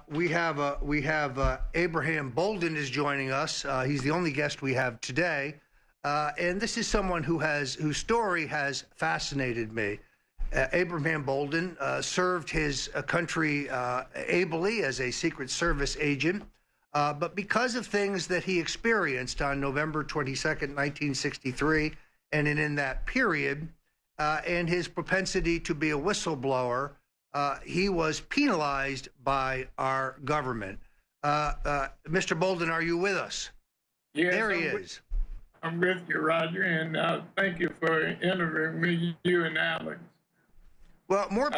We have Abraham Bolden is joining us. He's the only guest we have today, and this is someone whose story has fascinated me. Abraham Bolden served his country ably as a Secret Service agent, but because of things that he experienced on November 22nd, 1963, and in that period, and his propensity to be a whistleblower, he was penalized by our government. Mr. Bolden, are you with us? Yes, there he is. I'm with you, Roger, and thank you for interviewing me, you and Alex. Well, more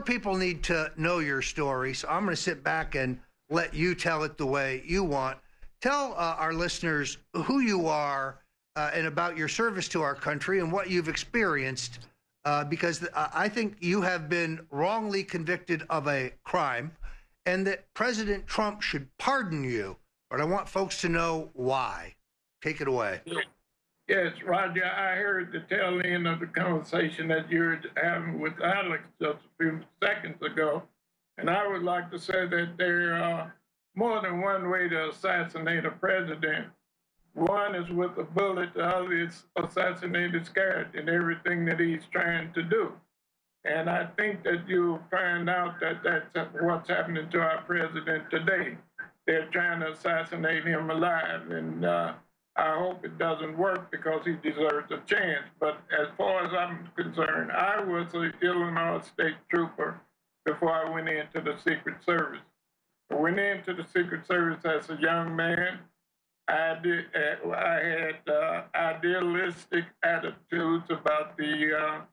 people need to know your story, so I'm going to sit back and let you tell it the way you want. Tell our listeners who you are and about your service to our country and what you've experienced, because I think you have been wrongly convicted of a crime and that President Trump should pardon you. But I want folks to know why. Take it away. Yes, Roger, I heard the tail end of the conversation that you were having with Alex just a few seconds ago. And I would like to say that there are more than one way to assassinate a president. One is with a bullet, the other is assassinate his character and everything that he's trying to do. And I think that you'll find out that that's what's happening to our president today. They're trying to assassinate him alive, and I hope it doesn't work because he deserves a chance. But as far as I'm concerned, I was an Illinois state trooper before I went into the Secret Service. I went into the Secret Service as a young man. I had idealistic attitudes about the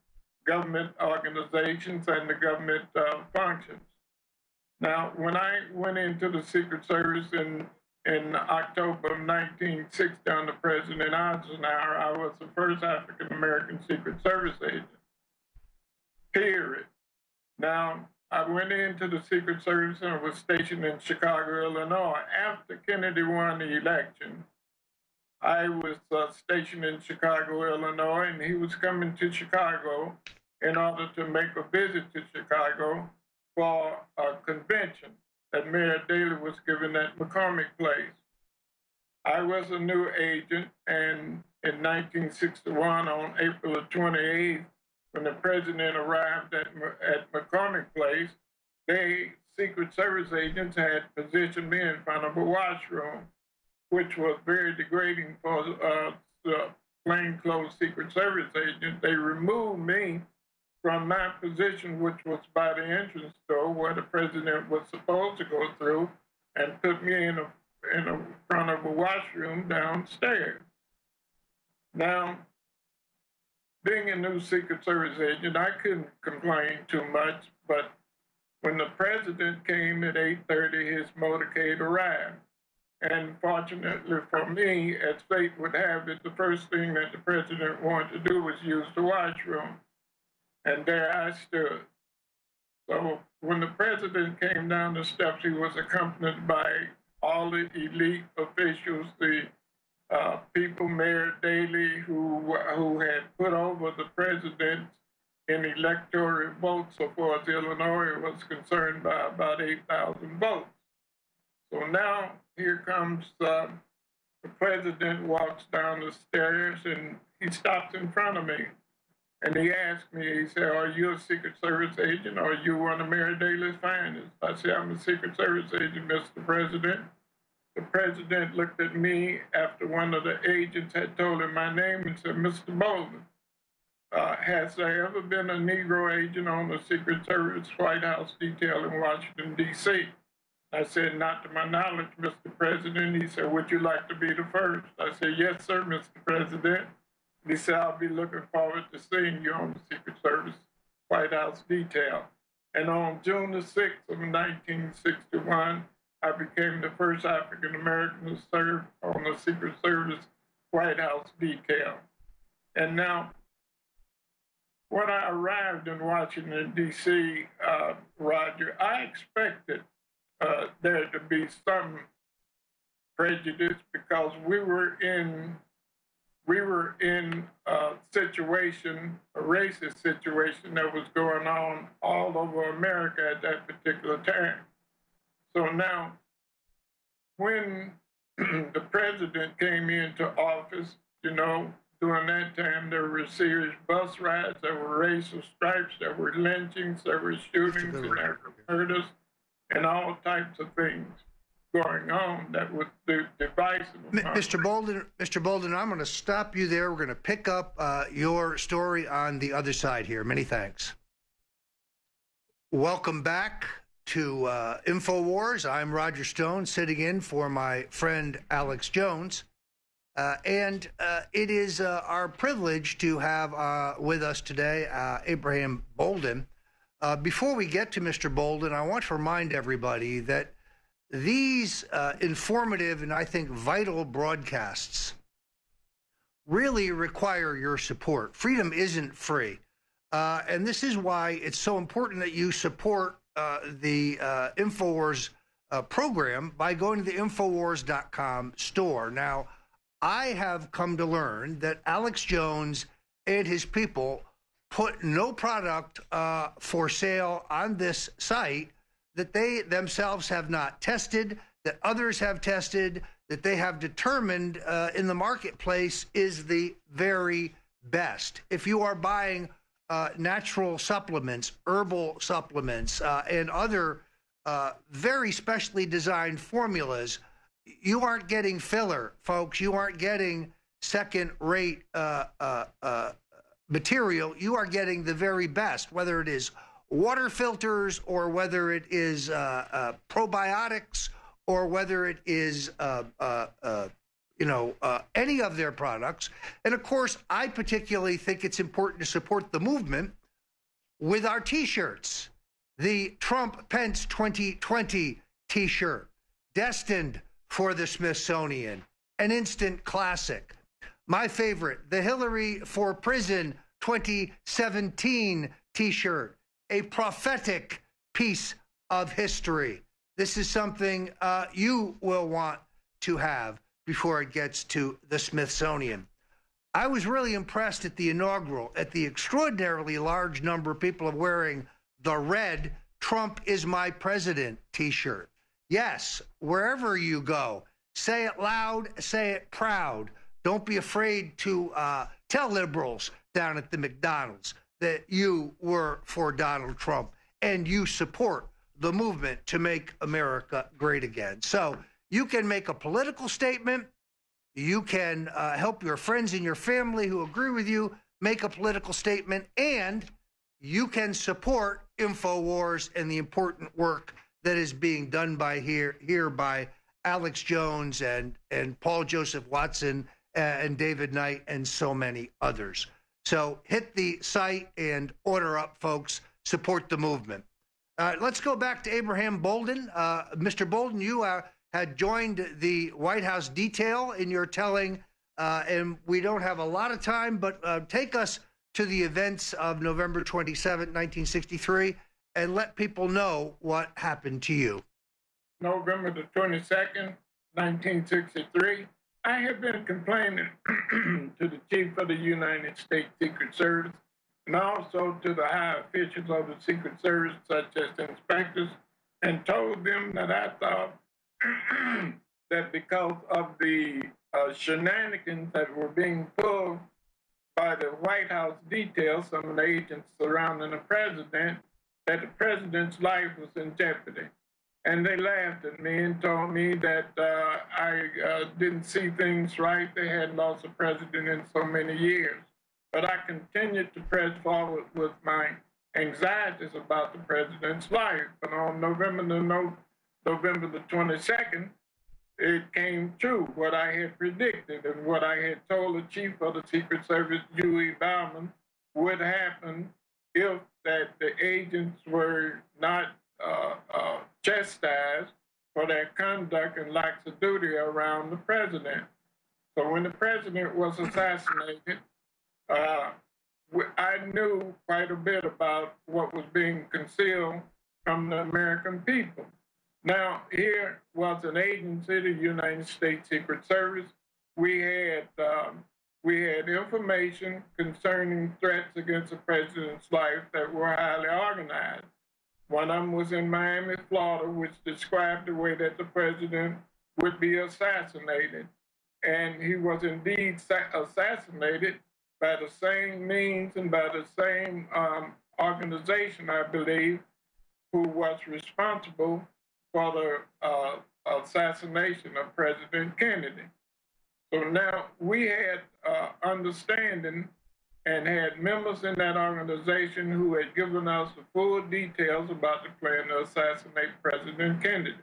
government organizations and the government functions. Now, when I went into the Secret Service in October of 1960 under President Eisenhower, I was the first African-American Secret Service agent, period. Now, I went into the Secret Service and was stationed in Chicago, Illinois. After Kennedy won the election, I was stationed in Chicago, Illinois, and he was coming to Chicago in order to make a visit to Chicago for a convention that Mayor Daley was giving at McCormick Place. I was a new agent, and in 1961, on April the 28th, when the president arrived at McCormick Place, they, Secret Service agents, had positioned me in front of a washroom, which was very degrading for the plainclothes Secret Service agent. They removed me from my position, which was by the entrance door where the president was supposed to go through, and put me in front of a washroom downstairs. Now, being a new Secret Service agent, I couldn't complain too much, but when the president came at 8:30, his motorcade arrived. And fortunately for me, as fate would have it, the first thing that the president wanted to do was use the washroom. And there I stood. So when the president came down the steps, he was accompanied by all the elite officials, the people, Mayor Daley, who had put over the president in electoral votes so far as Illinois was concerned by about 8,000 votes. So now here comes the president, walks down the stairs, and he stops in front of me. And he asked me, he said, "Are you a Secret Service agent, or are you one of Mayor Daley's finest?" I said, "I'm a Secret Service agent, Mr. President." The president looked at me after one of the agents had told him my name and said, "Mr. Bolden, has there ever been a Negro agent on the Secret Service White House detail in Washington, D.C.? I said, "Not to my knowledge, Mr. President." He said, "Would you like to be the first?" I said, "Yes, sir, Mr. President." He said, "I'll be looking forward to seeing you on the Secret Service White House detail." And on June the 6th of 1961, I became the first African-American to serve on the Secret Service White House detail. And now, when I arrived in Washington, D.C., Roger, I expected there to be some prejudice because we were we were in a situation, a racist situation that was going on all over America at that particular time. So now, when the president came into office, you know, during that time, there were serious bus riots, there were racial stripes, there were lynchings, there were shootings, and there were murders, and all types of things going on that was divisive. Mr. Bolden, I'm going to stop you there. We're going to pick up your story on the other side here. Many thanks. Welcome back to InfoWars. I'm Roger Stone, sitting in for my friend Alex Jones. And it is our privilege to have with us today Abraham Bolden. Before we get to Mr. Bolden, I want to remind everybody that these informative and I think vital broadcasts really require your support. Freedom isn't free. And this is why it's so important that you support the InfoWars program by going to the Infowars.com store. Now, I have come to learn that Alex Jones and his people put no product for sale on this site that they themselves have not tested, that others have tested, that they have determined in the marketplace is the very best. If you are buying natural supplements, herbal supplements, and other very specially designed formulas, you aren't getting filler, folks. You aren't getting second-rate material. You are getting the very best, whether it is water filters or whether it is probiotics or whether it is any of their products. And of course, I particularly think it's important to support the movement with our T-shirts. The Trump-Pence 2020 T-shirt, destined for the Smithsonian, an instant classic. My favorite, the Hillary for Prison 2017 T-shirt, a prophetic piece of history. This is something you will want to have before it gets to the Smithsonian. I was really impressed at the inaugural, at the extraordinarily large number of people wearing the red "Trump is my president" T-shirt. Yes, wherever you go, say it loud, say it proud. Don't be afraid to tell liberals down at the McDonald's that you were for Donald Trump and you support the movement to make America great again. So you can make a political statement. You can help your friends and your family who agree with you make a political statement, and you can support InfoWars and the important work that is being done by here by Alex Jones and Paul Joseph Watson and David Knight and so many others. So hit the site and order up, folks. Support the movement. Let's go back to Abraham Bolden. Mr. Bolden, you had joined the White House detail in your telling, and we don't have a lot of time, but take us to the events of November 27, 1963, and let people know what happened to you. November the 22nd, 1963, I have been complaining to the Chief of the United States Secret Service and also to the high officials of the Secret Service, such as the inspectors, and told them that I thought that because of the shenanigans that were being pulled by the White House detail, some of the agents surrounding the president, that the president's life was in jeopardy. And they laughed at me and told me that I didn't see things right. They hadn't lost a president in so many years. But I continued to press forward with my anxieties about the president's life. But on November the 22nd, it came true, what I had predicted and what I had told the Chief of the Secret Service, Dewey Bauman, would happen if that the agents were not chastised for their conduct and lax of duty around the president. So when the president was assassinated, I knew quite a bit about what was being concealed from the American people. Now, here was an agency, the United States Secret Service. We had we had information concerning threats against the president's life that were highly organized. One of them was in Miami, Florida, which described the way that the president would be assassinated. And he was indeed assassinated by the same means and by the same organization, I believe, who was responsible for the assassination of President Kennedy. So now we had understanding and had members in that organization who had given us the full details about the plan to assassinate President Kennedy.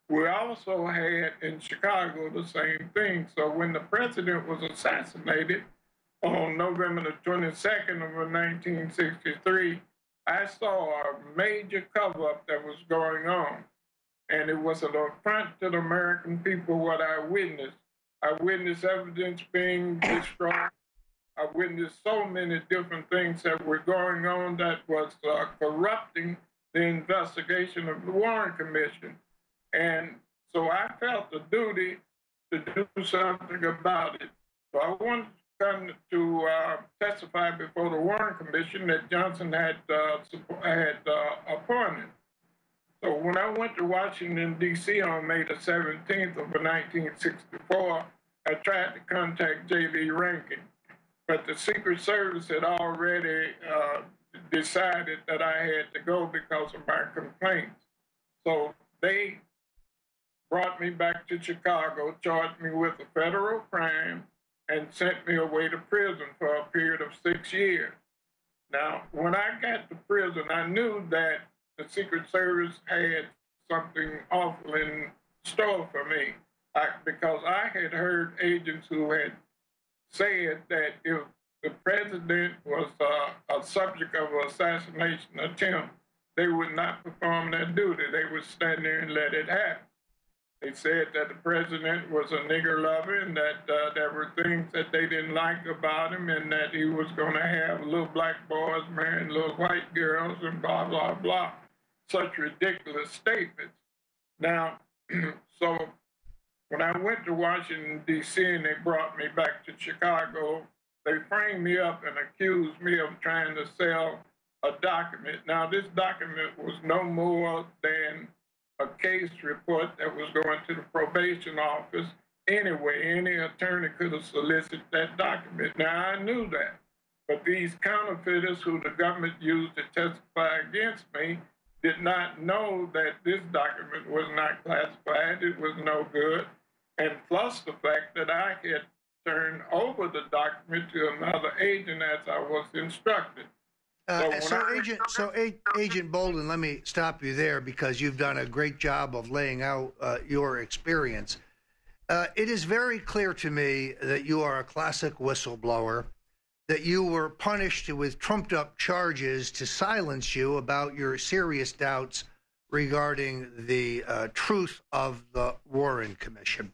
We also had in Chicago the same thing. So when the president was assassinated on November the 22nd of 1963, I saw a major cover-up that was going on. And it was an affront to the American people what I witnessed. I witnessed evidence being destroyed. I witnessed so many different things that were going on that was corrupting the investigation of the Warren Commission. And so I felt the duty to do something about it. So I wanted to come to testify before the Warren Commission that Johnson had appointed. So when I went to Washington, D.C. on May the 17th of 1964, I tried to contact J.D. Rankin, but the Secret Service had already decided that I had to go because of my complaints. So they brought me back to Chicago, charged me with a federal crime, and sent me away to prison for a period of 6 years. Now, when I got to prison, I knew that the Secret Service had something awful in store for me because I had heard agents who had said that if the president was a subject of an assassination attempt, they would not perform their duty. They would stand there and let it happen. They said that the president was a nigger lover and that there were things that they didn't like about him and that he was going to have little black boys marrying little white girls and blah, blah, blah. Such ridiculous statements. Now, so when I went to Washington, D.C., and they brought me back to Chicago, they framed me up and accused me of trying to sell a document. Now, this document was no more than a case report that was going to the probation office. Anyway, any attorney could have solicited that document. Now, I knew that. But these counterfeiters who the government used to testify against me did not know that this document was not classified. It was no good. And plus the fact that I had turned over the document to another agent as I was instructed. Agent Bolden, let me stop you there because you've done a great job of laying out your experience. It is very clear to me that you are a classic whistleblower, that you were punished with trumped-up charges to silence you about your serious doubts regarding the truth of the Warren Commission.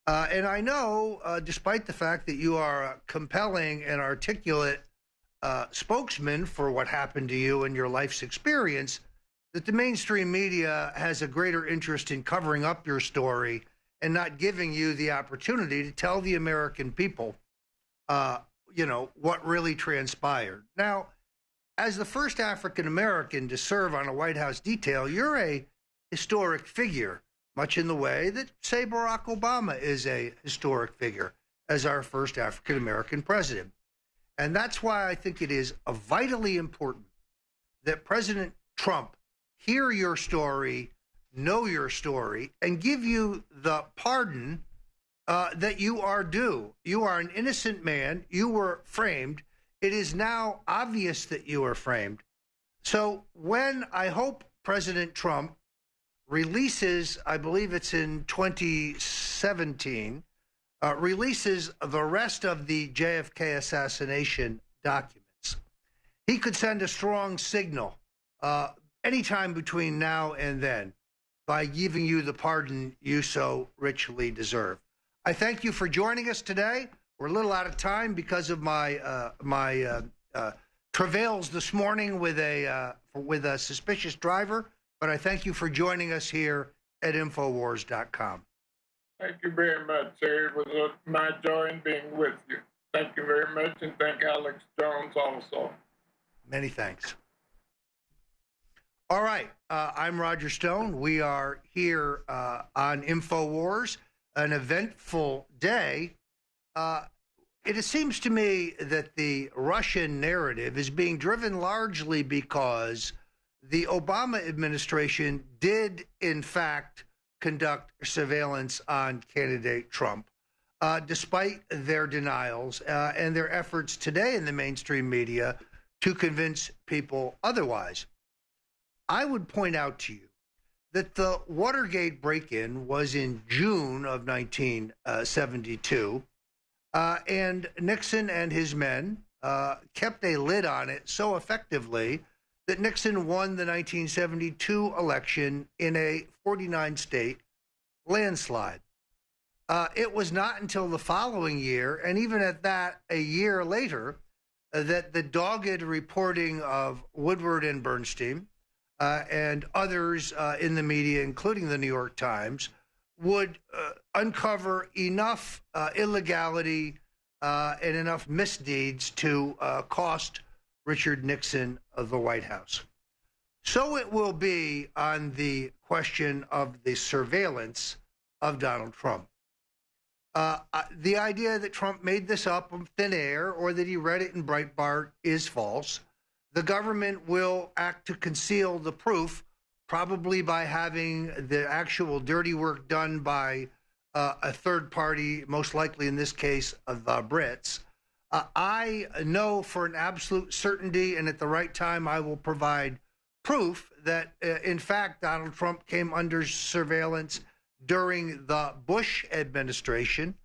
And I know, despite the fact that you are a compelling and articulate spokesman for what happened to you and your life's experience, that the mainstream media has a greater interest in covering up your story and not giving you the opportunity to tell the American people, what really transpired. Now, as the first African-American to serve on a White House detail, you're a historic figure, much in the way that, say, Barack Obama is a historic figure as our first African-American president. And that's why I think it is vitally important that President Trump hear your story, know your story, and give you the pardon that you are due. You are an innocent man. You were framed. It is now obvious that you are framed. So when I hope President Trump releases, I believe it's in 2017, releases the rest of the JFK assassination documents, he could send a strong signal anytime between now and then by giving you the pardon you so richly deserve. I thank you for joining us today. We're a little out of time because of my travails this morning with a suspicious driver, but I thank you for joining us here at Infowars.com. Thank you very much, sir. It was my joy in being with you. Thank you very much, and thank Alex Jones also. Many thanks. All right, I'm Roger Stone. We are here on InfoWars, an eventful day. It seems to me that the Russian narrative is being driven largely because the Obama administration did, in fact, conduct surveillance on candidate Trump, despite their denials and their efforts today in the mainstream media to convince people otherwise. I would point out to you that the Watergate break-in was in June of 1972, and Nixon and his men kept a lid on it so effectively that Nixon won the 1972 election in a 49-state landslide. It was not until the following year, and even at that, a year later, that the dogged reporting of Woodward and Bernstein and others in the media, including the New York Times, would uncover enough illegality and enough misdeeds to cost Richard Nixon of the White House. So it will be on the question of the surveillance of Donald Trump. The idea that Trump made this up from thin air or that he read it in Breitbart is false. The government will act to conceal the proof, probably by having the actual dirty work done by a third party, most likely in this case, the Brits. I know for an absolute certainty, and at the right time, I will provide proof that, in fact, Donald Trump came under surveillance during the Bush administration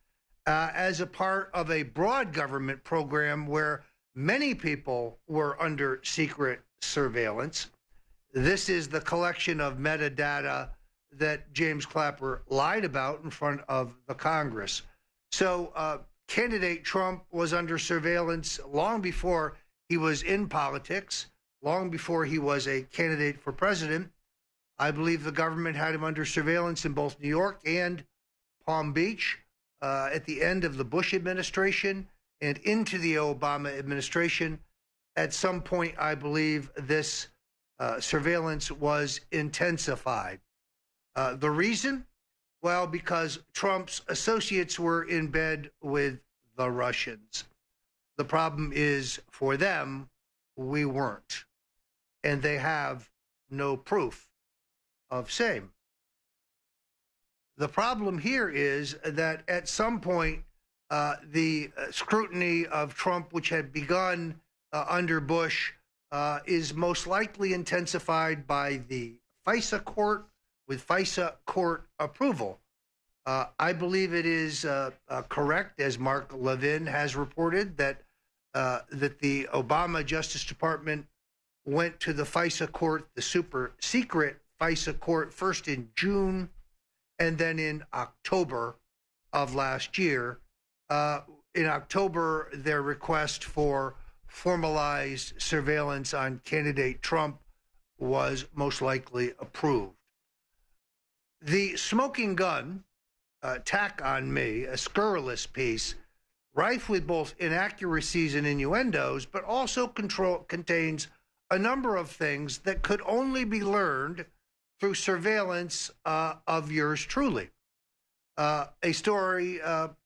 as a part of a broad government program where many people were under secret surveillance. This is the collection of metadata that James Clapper lied about in front of the Congress. So candidate Trump was under surveillance long before he was in politics, long before he was a candidate for president. I believe the government had him under surveillance in both New York and Palm Beach at the end of the Bush administration and into the Obama administration. At some point, I believe this surveillance was intensified. The reason? Well, because Trump's associates were in bed with the Russians. The problem is, for them, we weren't. And they have no proof of same. The problem here is that at some point, the scrutiny of Trump, which had begun under Bush, is most likely intensified by the FISA court with FISA court approval. I believe it is correct, as Mark Levin has reported, that the Obama Justice Department went to the FISA court, the super secret FISA court, first in June and then in October of last year. In October, their request for formalized surveillance on candidate Trump was most likely approved. The smoking gun, Attack on Me, a scurrilous piece, rife with both inaccuracies and innuendos, but also contains a number of things that could only be learned through surveillance of yours truly. A story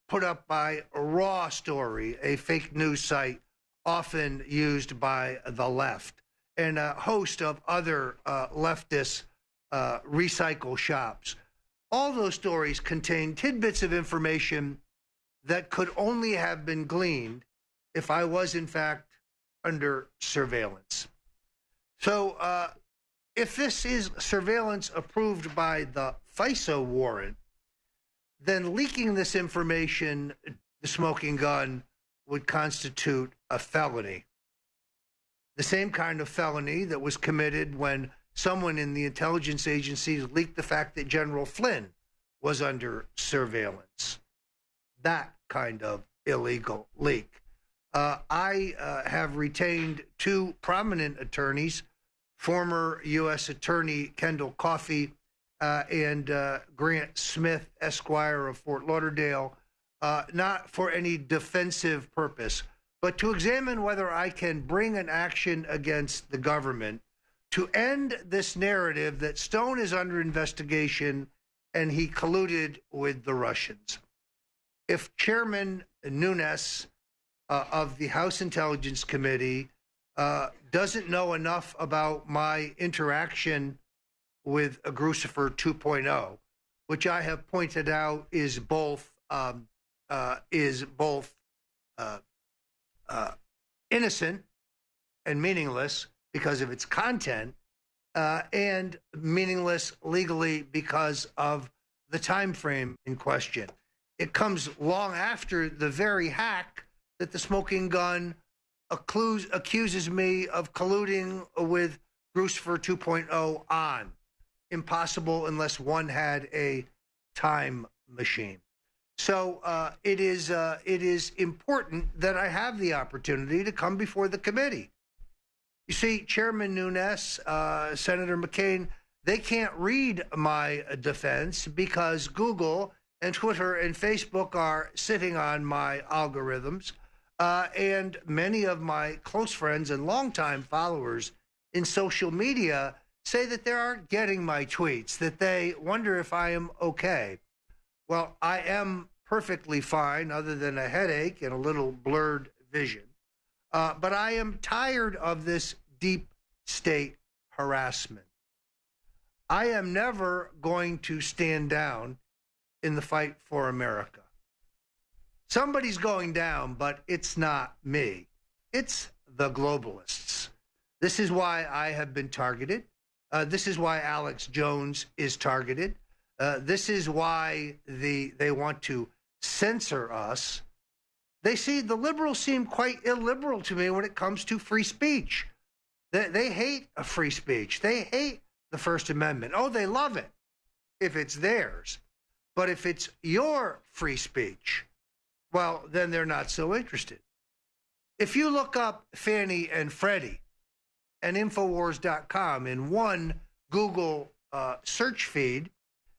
put up by Raw Story, a fake news site often used by the left, and a host of other leftist recycle shops. All those stories contain tidbits of information that could only have been gleaned if I was, in fact, under surveillance. So if this is surveillance approved by the FISA warrant, then leaking this information, the smoking gun, would constitute a felony. The same kind of felony that was committed when someone in the intelligence agencies leaked the fact that General Flynn was under surveillance. That kind of illegal leak. I have retained two prominent attorneys, former U.S. Attorney Kendall Coffey and Grant Smith, Esquire of Fort Lauderdale, not for any defensive purpose, but to examine whether I can bring an action against the government to end this narrative that Stone is under investigation and he colluded with the Russians. If Chairman Nunes of the House Intelligence Committee doesn't know enough about my interaction with Grucifer 2.0, which I have pointed out is both innocent and meaningless because of its content, and meaningless legally because of the time frame in question. It comes long after the very hack that the smoking gun accuses me of colluding with Grucifer 2.0 on. Impossible unless one had a time machine. So it is important that I have the opportunity to come before the committee. You see, Chairman Nunes, Senator McCain, they can't read my defense because Google and Twitter and Facebook are sitting on my algorithms. And many of my close friends and longtime followers in social media say that they aren't getting my tweets, that they wonder if I am okay. Well, I am perfectly fine other than a headache and a little blurred vision. But I am tired of this deep state harassment. I am never going to stand down in the fight for America. Somebody's going down, but it's not me. It's the globalists. This is why I have been targeted. This is why Alex Jones is targeted. This is why they want to censor us. The liberals seem quite illiberal to me when it comes to free speech. They hate free speech. They hate the First Amendment. Oh, they love it if it's theirs. But if it's your free speech, well, then they're not so interested. If you look up Fannie and Freddie and Infowars.com in one Google search feed,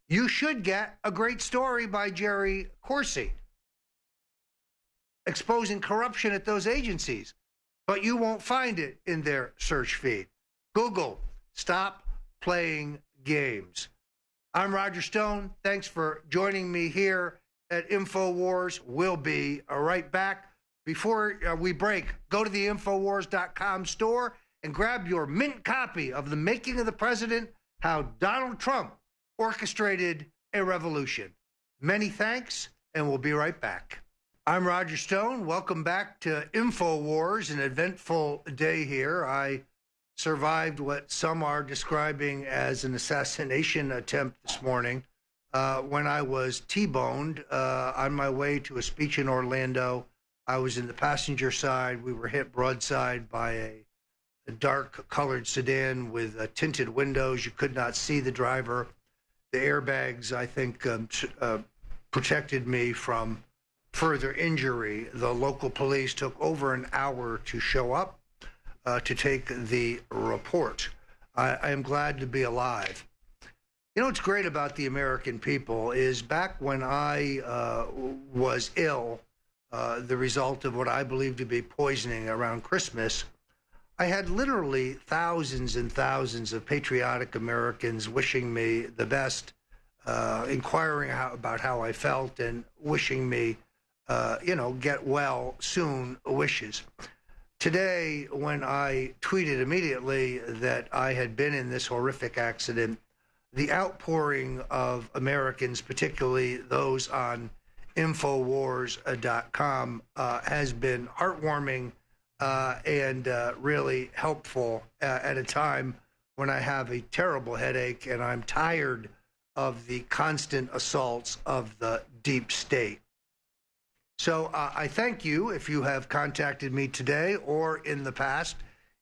you should get a great story by Jerry Corsi exposing corruption at those agencies, but you won't find it in their search feed. Google, stop playing games. I'm Roger Stone. Thanks for joining me here at InfoWars. We'll be right back. Before we break, go to the Infowars.com store and grab your mint copy of The Making of the President, How Donald Trump Orchestrated a Revolution. Many thanks, and we'll be right back. I'm Roger Stone. Welcome back to InfoWars, an eventful day here. I survived what some are describing as an assassination attempt this morning when I was T-boned on my way to a speech in Orlando. I was in the passenger side. We were hit broadside by a dark-colored sedan with tinted windows. You could not see the driver. The airbags, I think, protected me from further injury. The local police took over an hour to show up to take the report. I am glad to be alive. You know what's great about the American people is back when I was ill, the result of what I believe to be poisoning around Christmas, I had literally thousands and thousands of patriotic Americans wishing me the best, inquiring about how I felt and wishing me, get well soon wishes. Today, when I tweeted immediately that I had been in this horrific accident, the outpouring of Americans, particularly those on Infowars.com, has been heartwarming and really helpful at a time when I have a terrible headache and I'm tired of the constant assaults of the deep state. So I thank you if you have contacted me today or in the past.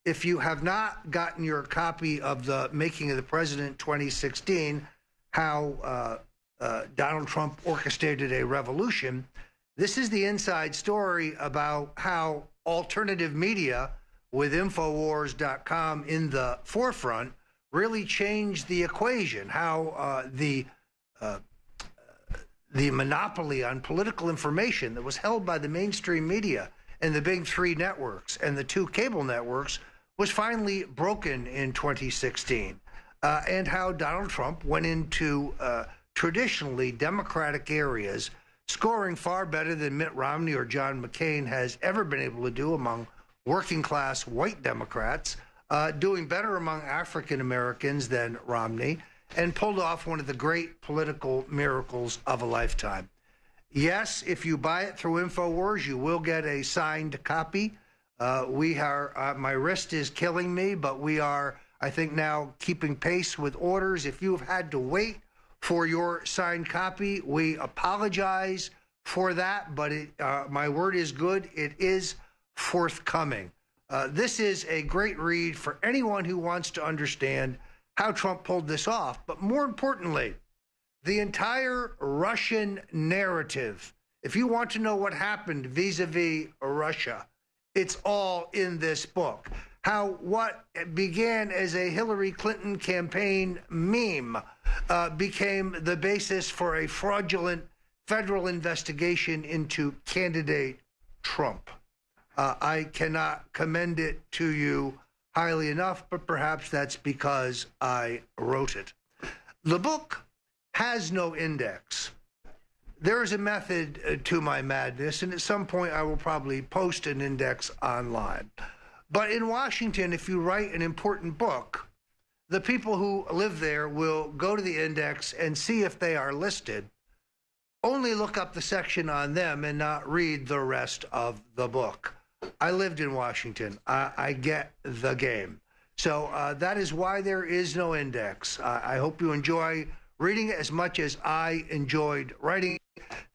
If you have not gotten your copy of The Making of the President 2016, how Donald Trump orchestrated a revolution, this is the inside story about how alternative media with Infowars.com in the forefront really changed the equation, how the the monopoly on political information that was held by the mainstream media and the big three networks and the two cable networks was finally broken in 2016, and how Donald Trump went into traditionally Democratic areas, scoring far better than Mitt Romney or John McCain has ever been able to do among working class white Democrats, doing better among African Americans than Romney, and pulled off one of the great political miracles of a lifetime. Yes, if you buy it through InfoWars, you will get a signed copy. My wrist is killing me, but we are, I think, now keeping pace with orders. If you have had to wait for your signed copy, we apologize for that, but my word is good. It is forthcoming. This is a great read for anyone who wants to understand how Trump pulled this off, but more importantly, the entire Russian narrative. If you want to know what happened vis-a-vis Russia, it's all in this book. How what began as a Hillary Clinton campaign meme became the basis for a fraudulent federal investigation into candidate Trump. I cannot commend it to you highly enough, but perhaps that's because I wrote it. The book has no index. There is a method to my madness, and at some point I will probably post an index online. But in Washington, if you write an important book, the people who live there will go to the index and see if they are listed. Only look up the section on them and not read the rest of the book. I lived in Washington. I get the game. So that is why there is no index. I hope you enjoy reading it as much as I enjoyed writing it.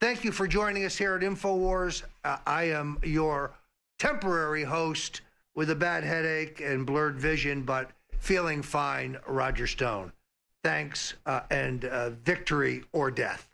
Thank you for joining us here at InfoWars. I am your temporary host with a bad headache and blurred vision, but feeling fine, Roger Stone. Thanks, and victory or death.